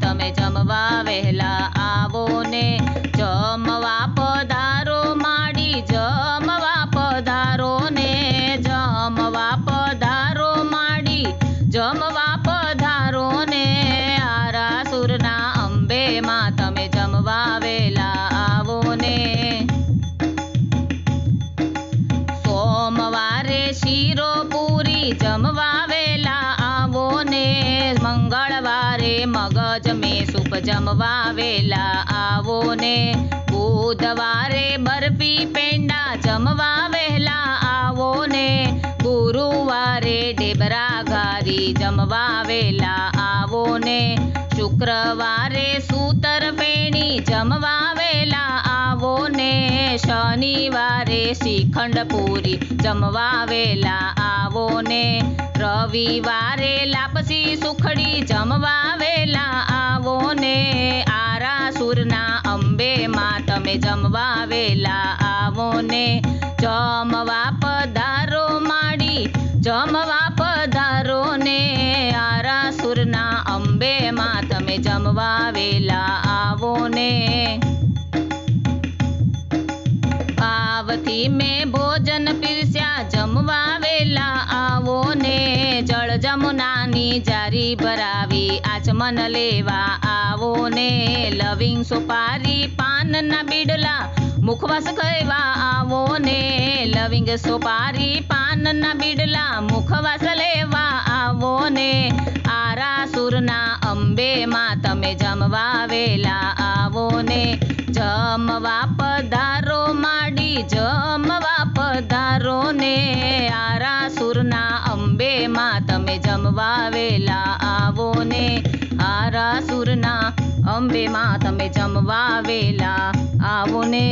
તમે જમવા વહેલા આવો ને જમવા પધારો માડી જમવા પધારો ને જમવા પધારો માડી જમવા પધારો ને આરાસુરના અંબે માં તમે જમવા વહેલા આવો ને સોમવારે શીરો પૂરી જમવા વહેલા આવો ને મંગળવારે મગજ મેં સૂપ જમવા વહેલા આવો ને બુધવારે બરફી પેંડા જમવા વહેલા આવો ને ગુરુવારે ઢેબરા ઘારી જમવા વહેલા આવો ને શુક્રવારે સૂતર ફેણી જમવા વહેલા આવો ને શનિવારે શ્રીખંડ પૂરી જમવા વહેલા આવો ને રવિવારે લાપસી સુખડી જમવા વહેલા આવો ને આરાસુરના અંબે માં તમે જમવા વહેલા આવો ને જમવા પધારો માડી જમવા પધારો ને આરાસુરના અંબે માં તમે જમવા વહેલા આવો ને ભાવથી મેં ભોજન પીરસ્યા જમવા વહેલા આવો ને જળ જમુનાની જારી ભરાવી આચમન લેવા આવો ને લવિંગ સોપારી પાનના બીડલા મુખવાસ કહેવા આવો ને લવિંગ સોપારી પાનના બીડલા મુખવાસ લેવા આવો ને આરાસુરના અંબે માં તમે જમવા વહેલા આવો ને જમવા પધારો માડી જમવા પધારો ને આરાસુરના અંબે માં તમે જમવા વહેલા આવો ને આરાસુરના અંબે માં તમે જમવા વહેલા આવો ને।